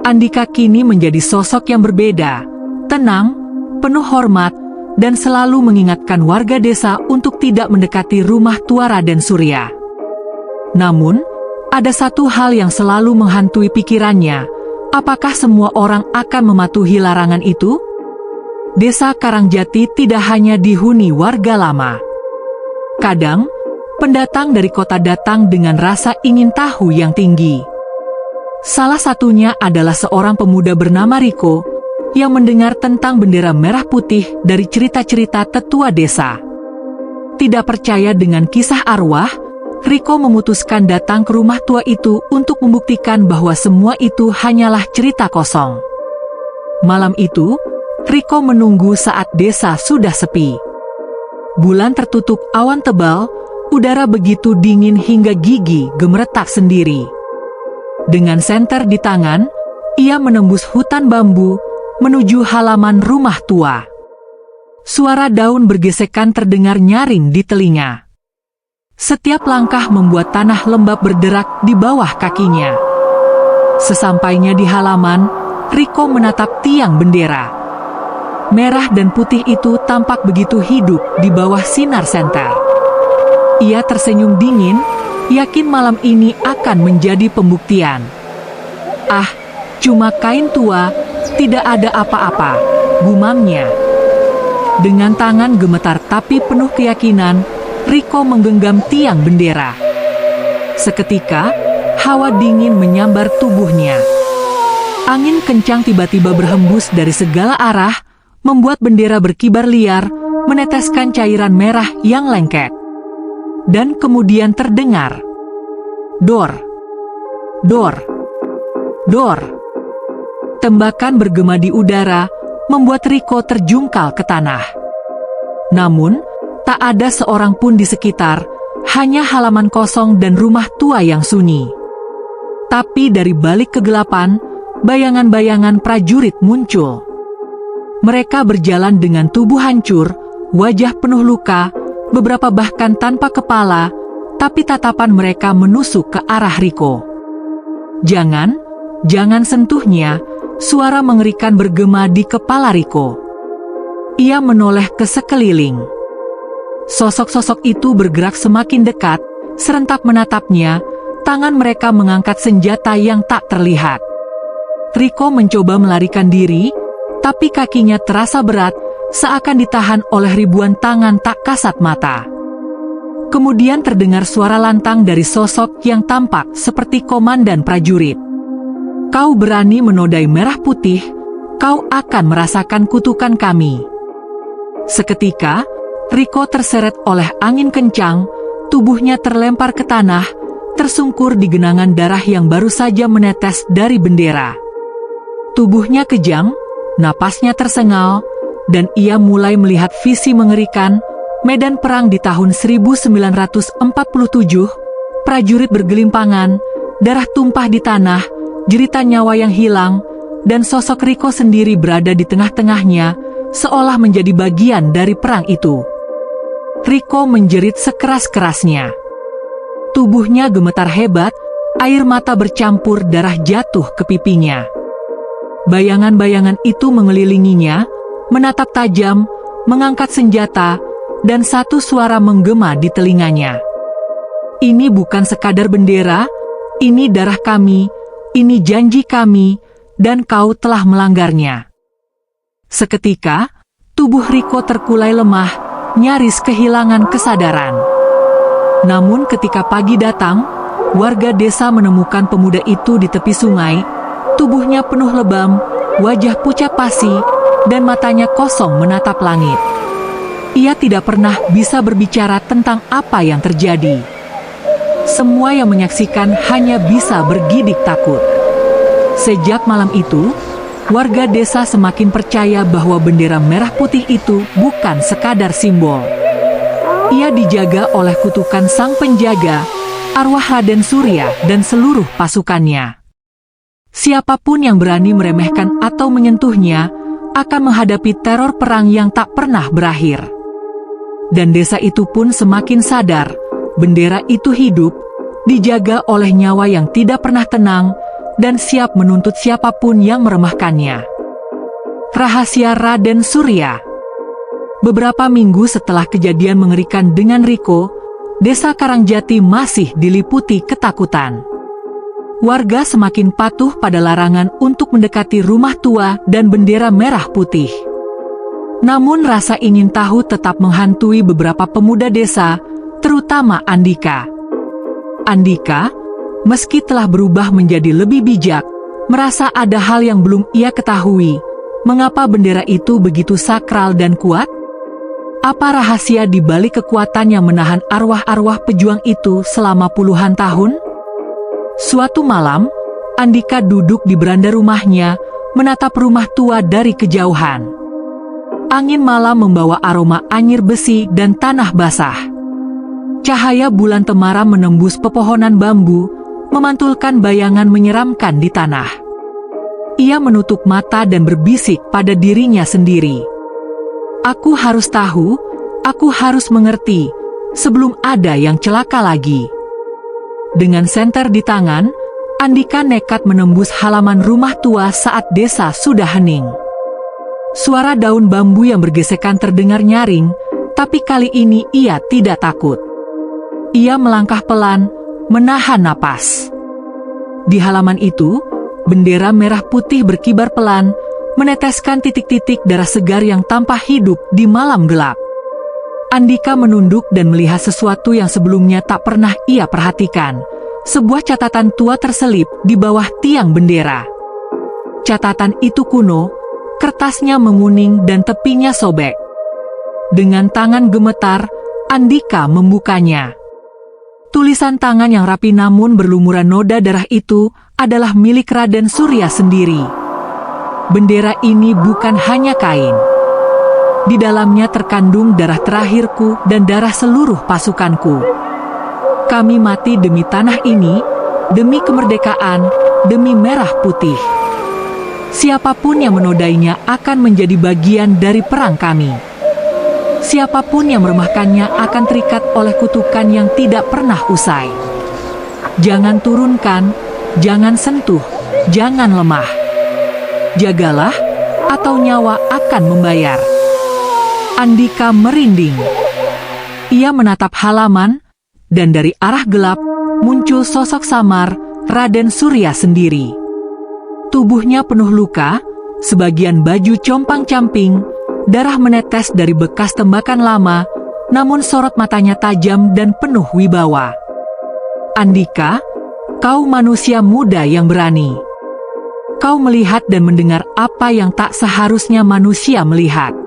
Andika kini menjadi sosok yang berbeda, tenang, penuh hormat, dan selalu mengingatkan warga desa untuk tidak mendekati rumah tua Raden Surya. Namun, ada satu hal yang selalu menghantui pikirannya, apakah semua orang akan mematuhi larangan itu? Desa Karangjati tidak hanya dihuni warga lama. Kadang, pendatang dari kota datang dengan rasa ingin tahu yang tinggi. Salah satunya adalah seorang pemuda bernama Riko, yang mendengar tentang bendera merah putih dari cerita-cerita tetua desa. Tidak percaya dengan kisah arwah, Riko memutuskan datang ke rumah tua itu untuk membuktikan bahwa semua itu hanyalah cerita kosong. Malam itu, Riko menunggu saat desa sudah sepi. Bulan tertutup awan tebal, udara begitu dingin hingga gigi gemeretak sendiri. Dengan senter di tangan, ia menembus hutan bambu, menuju halaman rumah tua. Suara daun bergesekan terdengar nyaring di telinga. Setiap langkah membuat tanah lembab berderak di bawah kakinya. Sesampainya di halaman, Riko menatap tiang bendera. Merah dan putih itu tampak begitu hidup di bawah sinar senter. Ia tersenyum dingin, yakin malam ini akan menjadi pembuktian. Ah, cuma kain tua, tidak ada apa-apa, gumamnya. Dengan tangan gemetar tapi penuh keyakinan, Riko menggenggam tiang bendera. Seketika, hawa dingin menyambar tubuhnya. Angin kencang tiba-tiba berhembus dari segala arah, membuat bendera berkibar liar, meneteskan cairan merah yang lengket. Dan kemudian terdengar, dor, dor, dor. Tembakan bergema di udara, membuat Riko terjungkal ke tanah. Namun, tak ada seorang pun di sekitar, hanya halaman kosong dan rumah tua yang sunyi. Tapi dari balik kegelapan, bayangan-bayangan prajurit muncul. Mereka berjalan dengan tubuh hancur, wajah penuh luka, beberapa bahkan tanpa kepala, tapi tatapan mereka menusuk ke arah Riko. Jangan sentuhnya, suara mengerikan bergema di kepala Riko. Ia menoleh ke sekeliling. Sosok-sosok itu bergerak semakin dekat, serentak menatapnya, tangan mereka mengangkat senjata yang tak terlihat. Riko mencoba melarikan diri, tapi kakinya terasa berat, seakan ditahan oleh ribuan tangan tak kasat mata. Kemudian terdengar suara lantang dari sosok yang tampak seperti komandan prajurit. Kau berani menodai merah putih, kau akan merasakan kutukan kami. Seketika, Riko terseret oleh angin kencang, tubuhnya terlempar ke tanah, tersungkur di genangan darah yang baru saja menetes dari bendera. Tubuhnya kejang, napasnya tersengal, dan ia mulai melihat visi mengerikan, medan perang di tahun 1947, prajurit bergelimpangan, darah tumpah di tanah, jerita nyawa yang hilang, dan sosok Riko sendiri berada di tengah-tengahnya, seolah menjadi bagian dari perang itu. Riko menjerit sekeras-kerasnya. Tubuhnya gemetar hebat, air mata bercampur darah jatuh ke pipinya. Bayangan-bayangan itu mengelilinginya, menatap tajam, mengangkat senjata, dan satu suara menggema di telinganya. Ini bukan sekadar bendera, ini darah kami, ini janji kami, dan kau telah melanggarnya. Seketika, tubuh Riko terkulai lemah, nyaris kehilangan kesadaran. Namun ketika pagi datang, warga desa menemukan pemuda itu di tepi sungai, tubuhnya penuh lebam, wajah pucat pasi, dan matanya kosong menatap langit. Ia tidak pernah bisa berbicara tentang apa yang terjadi. Semua yang menyaksikan hanya bisa bergidik takut. Sejak malam itu, warga desa semakin percaya bahwa bendera merah putih itu bukan sekadar simbol. Ia dijaga oleh kutukan sang penjaga, arwah Raden Surya dan seluruh pasukannya. Siapapun yang berani meremehkan atau menyentuhnya akan menghadapi teror perang yang tak pernah berakhir. Dan desa itu pun semakin sadar, bendera itu hidup, dijaga oleh nyawa yang tidak pernah tenang, dan siap menuntut siapapun yang meremehkannya. Rahasia Raden Surya. Beberapa minggu setelah kejadian mengerikan dengan Riko, desa Karangjati masih diliputi ketakutan. Warga semakin patuh pada larangan untuk mendekati rumah tua dan bendera merah putih. Namun rasa ingin tahu tetap menghantui beberapa pemuda desa, terutama Andika. Andika, meski telah berubah menjadi lebih bijak, merasa ada hal yang belum ia ketahui. Mengapa bendera itu begitu sakral dan kuat? Apa rahasia di balik kekuatan yang menahan arwah-arwah pejuang itu selama puluhan tahun? Suatu malam, Andika duduk di beranda rumahnya, menatap rumah tua dari kejauhan. Angin malam membawa aroma anyir besi dan tanah basah. Cahaya bulan temaram menembus pepohonan bambu, memantulkan bayangan menyeramkan di tanah. Ia menutup mata dan berbisik pada dirinya sendiri. Aku harus tahu, aku harus mengerti, sebelum ada yang celaka lagi. Dengan senter di tangan, Andika nekat menembus halaman rumah tua saat desa sudah hening. Suara daun bambu yang bergesekan terdengar nyaring, tapi kali ini ia tidak takut. Ia melangkah pelan, menahan napas. Di halaman itu, bendera merah putih berkibar pelan, meneteskan titik-titik darah segar yang tanpa hidup di malam gelap. Andika menunduk dan melihat sesuatu yang sebelumnya tak pernah ia perhatikan. Sebuah catatan tua terselip di bawah tiang bendera. Catatan itu kuno, kertasnya menguning dan tepinya sobek. Dengan tangan gemetar, Andika membukanya. Tulisan tangan yang rapi namun berlumuran noda darah itu adalah milik Raden Surya sendiri. Bendera ini bukan hanya kain. Di dalamnya terkandung darah terakhirku dan darah seluruh pasukanku. Kami mati demi tanah ini, demi kemerdekaan, demi merah putih. Siapapun yang menodainya akan menjadi bagian dari perang kami. Siapapun yang meremehkannya akan terikat oleh kutukan yang tidak pernah usai. Jangan turunkan, jangan sentuh, jangan lemah. Jagalah, atau nyawa akan membayar. Andika merinding. Ia menatap halaman, dan dari arah gelap, muncul sosok samar, Raden Surya sendiri. Tubuhnya penuh luka, sebagian baju compang-camping, darah menetes dari bekas tembakan lama, namun sorot matanya tajam dan penuh wibawa. Andika, kau manusia muda yang berani. Kau melihat dan mendengar apa yang tak seharusnya manusia melihat.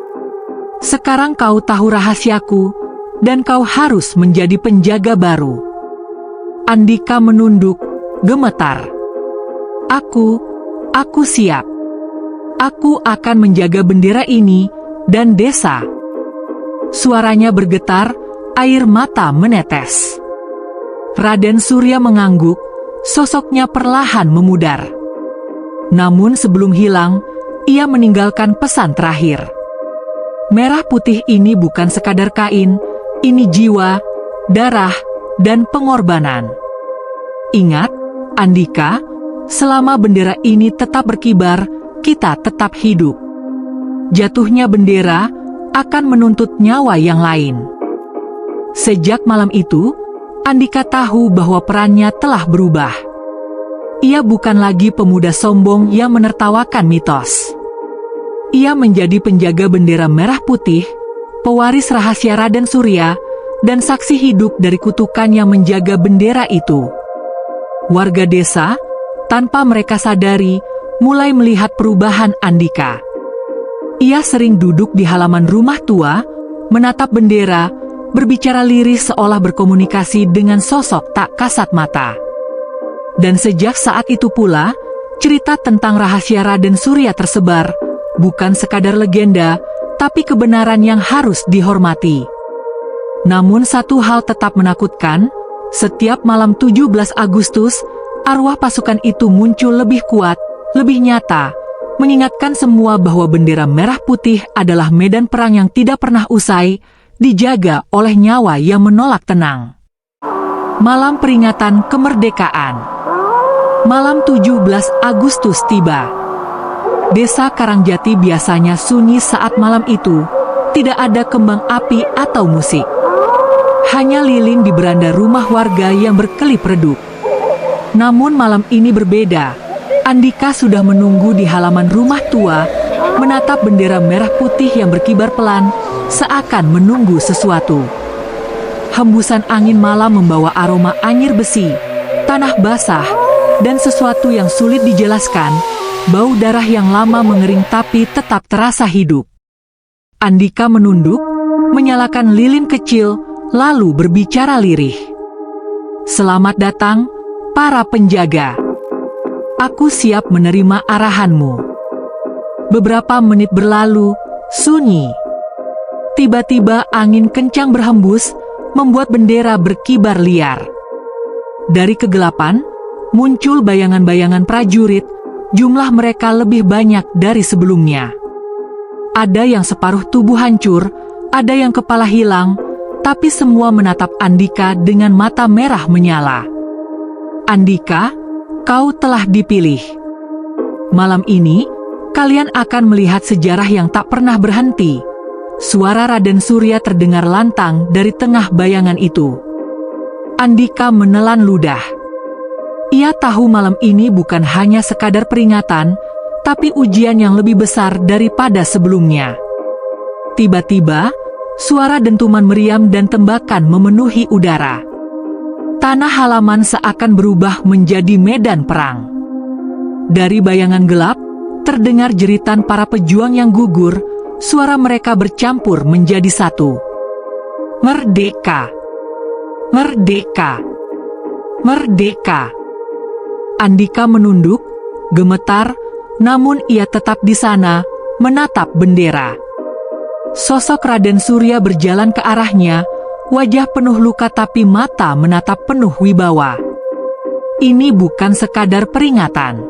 Sekarang kau tahu rahasiaku, dan kau harus menjadi penjaga baru. Andika menunduk, gemetar. Aku siap. Aku akan menjaga bendera ini dan desa. Suaranya bergetar, air mata menetes. Raden Surya mengangguk, sosoknya perlahan memudar. Namun sebelum hilang, ia meninggalkan pesan terakhir. Merah putih ini bukan sekadar kain, ini jiwa, darah, dan pengorbanan. Ingat, Andika, selama bendera ini tetap berkibar, kita tetap hidup. Jatuhnya bendera akan menuntut nyawa yang lain. Sejak malam itu, Andika tahu bahwa perannya telah berubah. Ia bukan lagi pemuda sombong yang menertawakan mitos. Ia menjadi penjaga bendera merah putih, pewaris rahasia Raden Surya, dan saksi hidup dari kutukan yang menjaga bendera itu. Warga desa, tanpa mereka sadari, mulai melihat perubahan Andika. Ia sering duduk di halaman rumah tua, menatap bendera, berbicara lirih seolah berkomunikasi dengan sosok tak kasat mata. Dan sejak saat itu pula, cerita tentang rahasia Raden Surya tersebar, bukan sekadar legenda, tapi kebenaran yang harus dihormati. Namun satu hal tetap menakutkan, setiap malam 17 Agustus, arwah pasukan itu muncul lebih kuat, lebih nyata, mengingatkan semua bahwa bendera merah putih adalah medan perang yang tidak pernah usai, dijaga oleh nyawa yang menolak tenang. Malam peringatan kemerdekaan. Malam 17 Agustus tiba. Desa Karangjati biasanya sunyi saat malam itu, tidak ada kembang api atau musik. Hanya lilin di beranda rumah warga yang berkelip redup. Namun malam ini berbeda. Andika sudah menunggu di halaman rumah tua, menatap bendera merah putih yang berkibar pelan, seakan menunggu sesuatu. Hembusan angin malam membawa aroma anyir besi, tanah basah, dan sesuatu yang sulit dijelaskan, bau darah yang lama mengering tapi tetap terasa hidup. Andika menunduk, menyalakan lilin kecil, lalu berbicara lirih. "Selamat datang, para penjaga. Aku siap menerima arahanmu." Beberapa menit berlalu, sunyi. Tiba-tiba angin kencang berhembus, membuat bendera berkibar liar. Dari kegelapan, muncul bayangan-bayangan prajurit, jumlah mereka lebih banyak dari sebelumnya. Ada yang separuh tubuh hancur, ada yang kepala hilang, tapi semua menatap Andika dengan mata merah menyala. "Andika, kau telah dipilih. Malam ini, kalian akan melihat sejarah yang tak pernah berhenti." Suara Raden Surya terdengar lantang dari tengah bayangan itu. Andika menelan ludah. Ia tahu malam ini bukan hanya sekadar peringatan, tapi ujian yang lebih besar daripada sebelumnya. Tiba-tiba, suara dentuman meriam dan tembakan memenuhi udara. Tanah halaman seakan berubah menjadi medan perang. Dari bayangan gelap, terdengar jeritan para pejuang yang gugur, suara mereka bercampur menjadi satu. "Merdeka! Merdeka! Merdeka!" Andika menunduk, gemetar, namun ia tetap di sana, menatap bendera. Sosok Raden Surya berjalan ke arahnya, wajah penuh luka tapi mata menatap penuh wibawa. Ini bukan sekadar peringatan.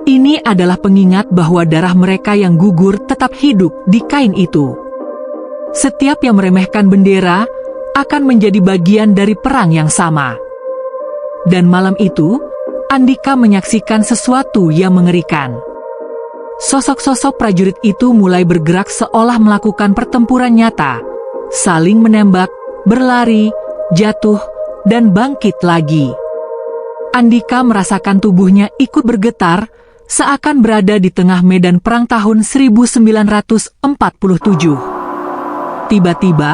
Ini adalah pengingat bahwa darah mereka yang gugur tetap hidup di kain itu. Setiap yang meremehkan bendera akan menjadi bagian dari perang yang sama. Dan malam itu, Andika menyaksikan sesuatu yang mengerikan. Sosok-sosok prajurit itu mulai bergerak seolah melakukan pertempuran nyata, saling menembak, berlari, jatuh, dan bangkit lagi. Andika merasakan tubuhnya ikut bergetar, seakan berada di tengah medan perang tahun 1947. Tiba-tiba,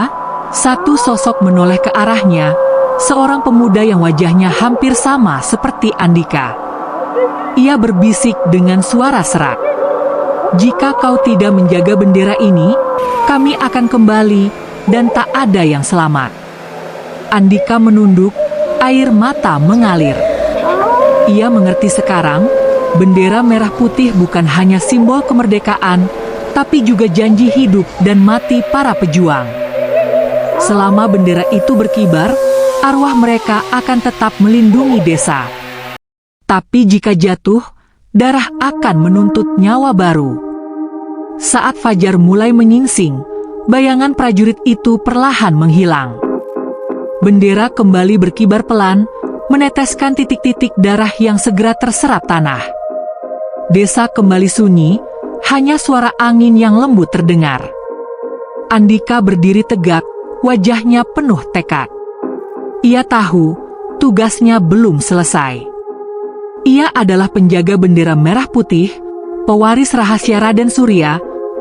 satu sosok menoleh ke arahnya, seorang pemuda yang wajahnya hampir sama seperti Andika. Ia berbisik dengan suara serak. "Jika kau tidak menjaga bendera ini, kami akan kembali dan tak ada yang selamat." Andika menunduk, air mata mengalir. Ia mengerti sekarang, bendera merah putih bukan hanya simbol kemerdekaan, tapi juga janji hidup dan mati para pejuang. Selama bendera itu berkibar, arwah mereka akan tetap melindungi desa. Tapi jika jatuh, darah akan menuntut nyawa baru. Saat fajar mulai menyingsing, bayangan prajurit itu perlahan menghilang. Bendera kembali berkibar pelan, meneteskan titik-titik darah yang segera terserap tanah. Desa kembali sunyi, hanya suara angin yang lembut terdengar. Andika berdiri tegak, wajahnya penuh tekad. Ia tahu, tugasnya belum selesai. Ia adalah penjaga bendera merah putih, pewaris rahasia Raden Surya,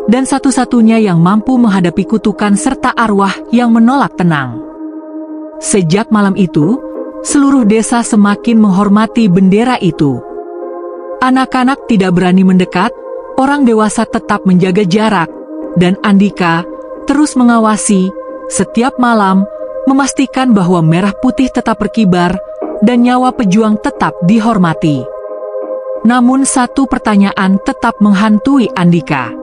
dan satu-satunya yang mampu menghadapi kutukan serta arwah yang menolak tenang. Sejak malam itu, seluruh desa semakin menghormati bendera itu. Anak-anak tidak berani mendekat, orang dewasa tetap menjaga jarak, dan Andika terus mengawasi setiap malam, memastikan bahwa merah putih tetap berkibar dan nyawa pejuang tetap dihormati. Namun satu pertanyaan tetap menghantui Andika.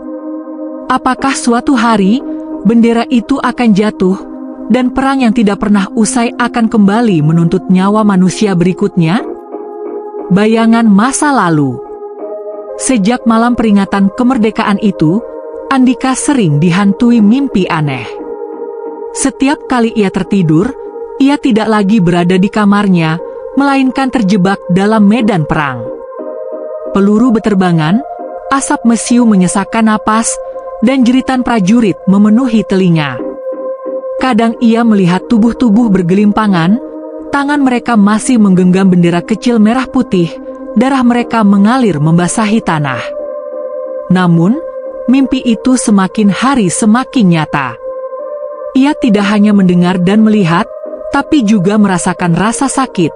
Apakah suatu hari bendera itu akan jatuh dan perang yang tidak pernah usai akan kembali menuntut nyawa manusia berikutnya? Bayangan masa lalu. Sejak malam peringatan kemerdekaan itu, Andika sering dihantui mimpi aneh. Setiap kali ia tertidur, ia tidak lagi berada di kamarnya, melainkan terjebak dalam medan perang. Peluru beterbangan, asap mesiu menyesakkan napas, dan jeritan prajurit memenuhi telinga. Kadang ia melihat tubuh-tubuh bergelimpangan, tangan mereka masih menggenggam bendera kecil merah putih, darah mereka mengalir membasahi tanah. Namun, mimpi itu semakin hari semakin nyata. Ia tidak hanya mendengar dan melihat, tapi juga merasakan rasa sakit,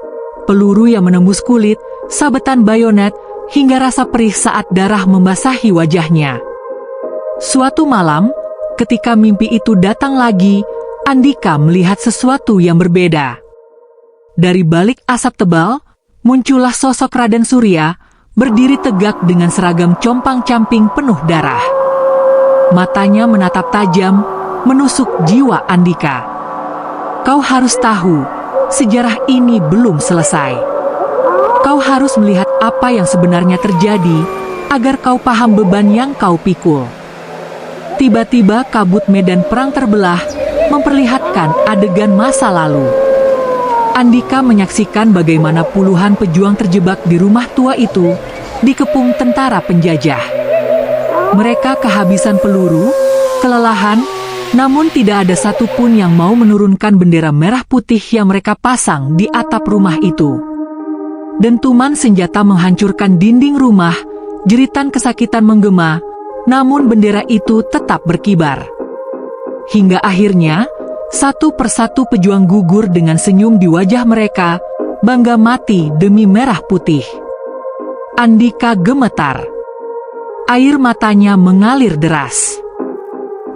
peluru yang menembus kulit, sabetan bayonet, hingga rasa perih saat darah membasahi wajahnya. Suatu malam, ketika mimpi itu datang lagi, Andika melihat sesuatu yang berbeda. Dari balik asap tebal, muncullah sosok Raden Surya, berdiri tegak dengan seragam compang-camping penuh darah. Matanya menatap tajam, menusuk jiwa Andika. Kau harus tahu, sejarah ini belum selesai. Kau harus melihat apa yang sebenarnya terjadi, agar kau paham beban yang kau pikul. Tiba-tiba kabut medan perang terbelah, memperlihatkan adegan masa lalu. Andika menyaksikan bagaimana puluhan pejuang terjebak di rumah tua itu, dikepung tentara penjajah. Mereka kehabisan peluru, kelelahan, namun tidak ada satupun yang mau menurunkan bendera merah putih yang mereka pasang di atap rumah itu. Dentuman senjata menghancurkan dinding rumah, jeritan kesakitan menggema, namun bendera itu tetap berkibar. Hingga akhirnya, satu persatu pejuang gugur dengan senyum di wajah mereka, bangga mati demi merah putih. Andika gemetar. Air matanya mengalir deras.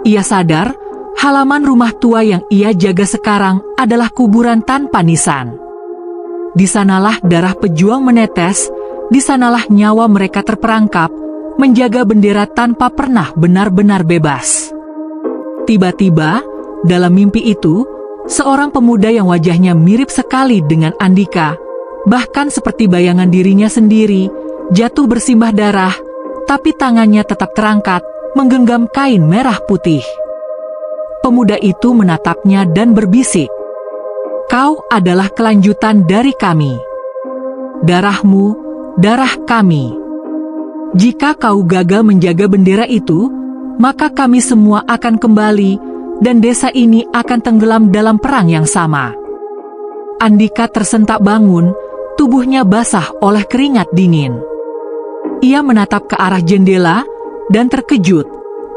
Ia sadar, halaman rumah tua yang ia jaga sekarang adalah kuburan tanpa nisan. Di sanalah darah pejuang menetes, di sanalah nyawa mereka terperangkap, menjaga bendera tanpa pernah benar-benar bebas. Tiba-tiba, dalam mimpi itu, seorang pemuda yang wajahnya mirip sekali dengan Andika, bahkan seperti bayangan dirinya sendiri, jatuh bersimbah darah, tapi tangannya tetap terangkat, menggenggam kain merah putih. Pemuda itu menatapnya dan berbisik, "Kau adalah kelanjutan dari kami. Darahmu, darah kami. Jika kau gagal menjaga bendera itu, maka kami semua akan kembali, dan desa ini akan tenggelam dalam perang yang sama." Andika tersentak bangun, tubuhnya basah oleh keringat dingin. Ia menatap ke arah jendela, dan terkejut,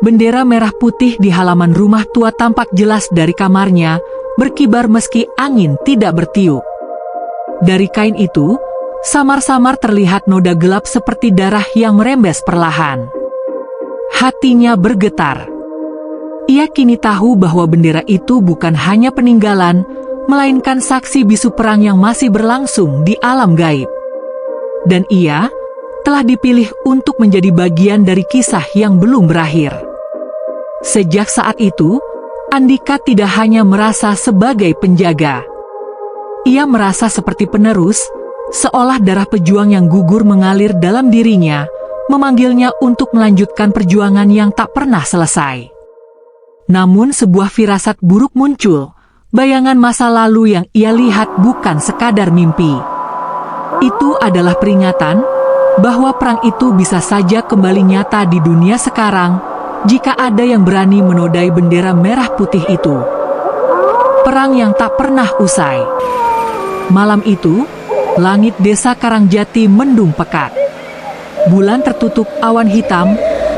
bendera merah putih di halaman rumah tua tampak jelas dari kamarnya, berkibar meski angin tidak bertiup. Dari kain itu, samar-samar terlihat noda gelap seperti darah yang merembes perlahan. Hatinya bergetar. Ia kini tahu bahwa bendera itu bukan hanya peninggalan, melainkan saksi bisu perang yang masih berlangsung di alam gaib. Dan ia telah dipilih untuk menjadi bagian dari kisah yang belum berakhir. Sejak saat itu, Andika tidak hanya merasa sebagai penjaga. Ia merasa seperti penerus, seolah darah pejuang yang gugur mengalir dalam dirinya, memanggilnya untuk melanjutkan perjuangan yang tak pernah selesai. Namun sebuah firasat buruk muncul, bayangan masa lalu yang ia lihat bukan sekadar mimpi. Itu adalah peringatan bahwa perang itu bisa saja kembali nyata di dunia sekarang, jika ada yang berani menodai bendera merah putih itu. Perang yang tak pernah usai. Malam itu, langit desa Karangjati mendung pekat. Bulan tertutup awan hitam,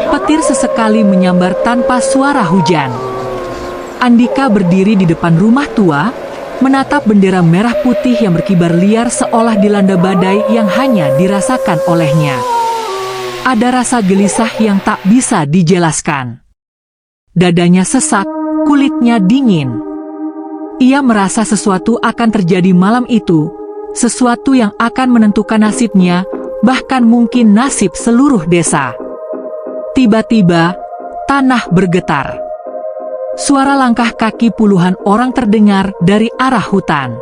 Petir sesekali menyambar tanpa suara hujan. Andika berdiri di depan rumah tua, menatap bendera merah putih yang berkibar liar seolah dilanda badai yang hanya dirasakan olehnya. Ada rasa gelisah yang tak bisa dijelaskan. Dadanya sesak, kulitnya dingin. Ia merasa sesuatu akan terjadi malam itu, sesuatu yang akan menentukan nasibnya, bahkan mungkin nasib seluruh desa. Tiba-tiba, tanah bergetar. Suara langkah kaki puluhan orang terdengar dari arah hutan.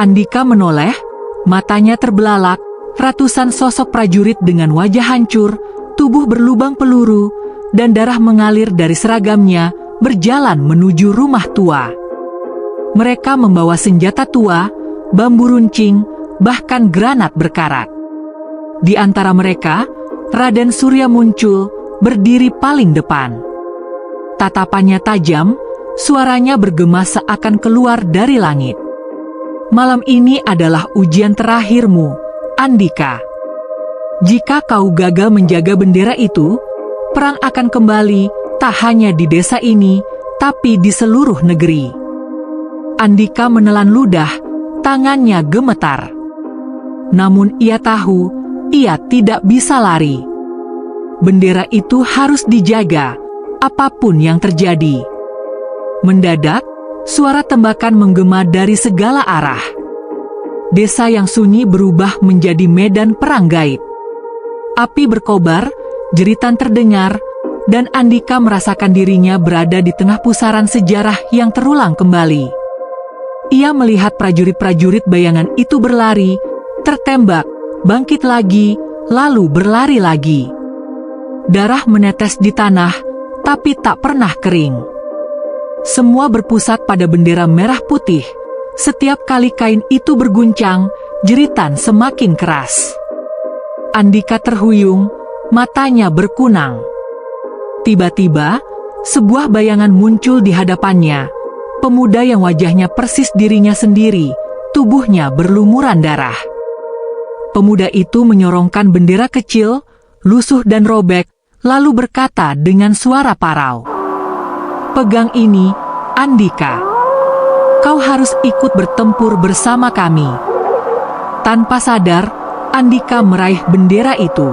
Andika menoleh, matanya terbelalak, ratusan sosok prajurit dengan wajah hancur, tubuh berlubang peluru, dan darah mengalir dari seragamnya, berjalan menuju rumah tua. Mereka membawa senjata tua, bambu runcing, bahkan granat berkarat. Di antara mereka, Raden Surya muncul, berdiri paling depan. Tatapannya tajam, suaranya bergema seakan keluar dari langit. Malam ini adalah ujian terakhirmu, Andika. Jika kau gagal menjaga bendera itu, perang akan kembali, tak hanya di desa ini, tapi di seluruh negeri. Andika menelan ludah, tangannya gemetar. Namun ia tahu, ia tidak bisa lari. Bendera itu harus dijaga, apapun yang terjadi. Mendadak, suara tembakan menggema dari segala arah. Desa yang sunyi berubah menjadi medan perang gaib. Api berkobar, jeritan terdengar, dan Andika merasakan dirinya berada di tengah pusaran sejarah yang terulang kembali. Ia melihat prajurit-prajurit bayangan itu berlari, tertembak, bangkit lagi, lalu berlari lagi. Darah menetes di tanah, tapi tak pernah kering. Semua berpusat pada bendera merah putih. Setiap kali kain itu berguncang, jeritan semakin keras. Andika terhuyung, matanya berkunang. Tiba-tiba, sebuah bayangan muncul di hadapannya. Pemuda yang wajahnya persis dirinya sendiri, tubuhnya berlumuran darah. Pemuda itu menyorongkan bendera kecil, lusuh dan robek, lalu berkata dengan suara parau, "Pegang ini, Andika. Kau harus ikut bertempur bersama kami." Tanpa sadar, Andika meraih bendera itu.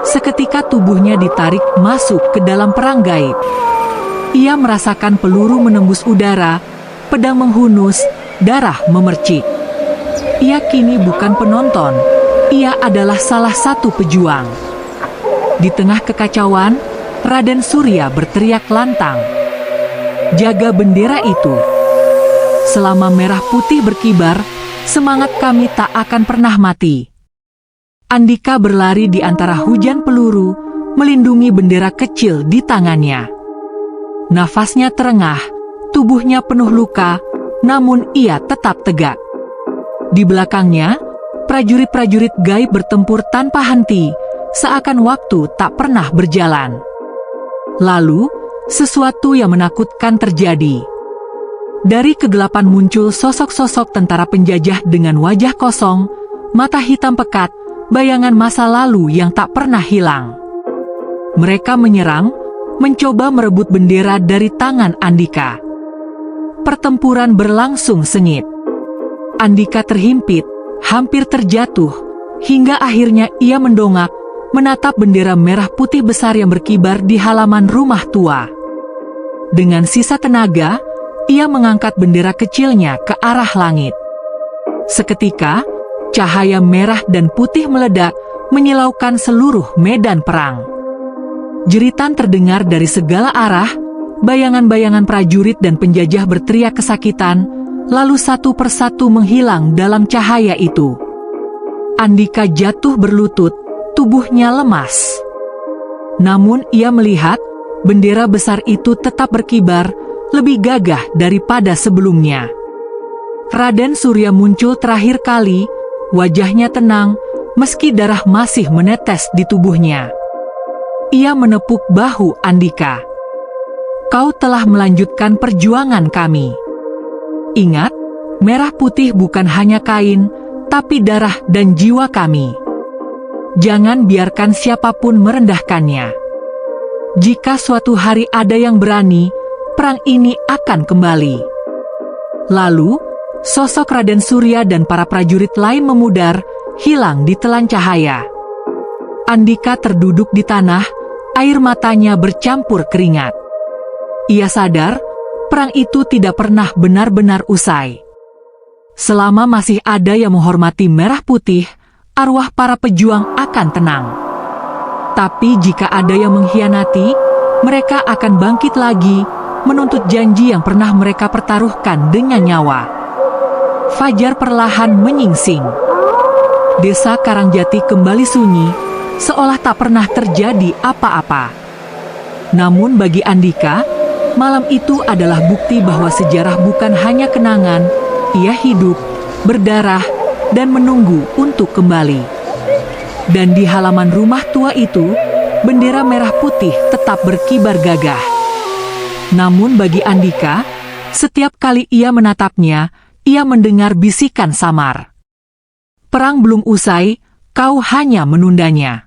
Seketika tubuhnya ditarik masuk ke dalam perang gaib. Ia merasakan peluru menembus udara, pedang menghunus, darah memercik. Ia kini bukan penonton, ia adalah salah satu pejuang. Di tengah kekacauan, Raden Surya berteriak lantang, "Jaga bendera itu. Selama merah putih berkibar, semangat kami tak akan pernah mati." Andika berlari di antara hujan peluru, melindungi bendera kecil di tangannya. Nafasnya terengah, tubuhnya penuh luka, namun ia tetap tegak. Di belakangnya, prajurit-prajurit gaib bertempur tanpa henti, seakan waktu tak pernah berjalan. Lalu, sesuatu yang menakutkan terjadi. Dari kegelapan muncul sosok-sosok tentara penjajah dengan wajah kosong, mata hitam pekat, bayangan masa lalu yang tak pernah hilang. Mereka menyerang, mencoba merebut bendera dari tangan Andika. Pertempuran berlangsung sengit. Andika terhimpit, hampir terjatuh, hingga akhirnya ia mendongak, menatap bendera merah putih besar yang berkibar di halaman rumah tua. Dengan sisa tenaga, ia mengangkat bendera kecilnya ke arah langit. Seketika, cahaya merah dan putih meledak, menyilaukan seluruh medan perang. Jeritan terdengar dari segala arah, bayangan-bayangan prajurit dan penjajah berteriak kesakitan, lalu satu persatu menghilang dalam cahaya itu. Andika jatuh berlutut, tubuhnya lemas. Namun ia melihat, bendera besar itu tetap berkibar, lebih gagah daripada sebelumnya. Raden Surya muncul terakhir kali, wajahnya tenang, meski darah masih menetes di tubuhnya. Ia menepuk bahu Andika. "Kau telah melanjutkan perjuangan kami. Ingat, merah putih bukan hanya kain, tapi darah dan jiwa kami. Jangan biarkan siapapun merendahkannya." Jika suatu hari ada yang berani, perang ini akan kembali. Lalu, sosok Raden Surya dan para prajurit lain memudar, hilang di telan cahaya. Andika terduduk di tanah, air matanya bercampur keringat. Ia sadar, perang itu tidak pernah benar-benar usai. Selama masih ada yang menghormati merah putih, arwah para pejuang akan tenang. Tapi jika ada yang mengkhianati, mereka akan bangkit lagi, menuntut janji yang pernah mereka pertaruhkan dengan nyawa. Fajar perlahan menyingsing. Desa Karangjati kembali sunyi, seolah tak pernah terjadi apa-apa. Namun bagi Andika, malam itu adalah bukti bahwa sejarah bukan hanya kenangan, ia hidup, berdarah, dan menunggu untuk kembali. Dan di halaman rumah tua itu, bendera merah putih tetap berkibar gagah. Namun bagi Andika, setiap kali ia menatapnya, ia mendengar bisikan samar. Perang belum usai, kau hanya menundanya.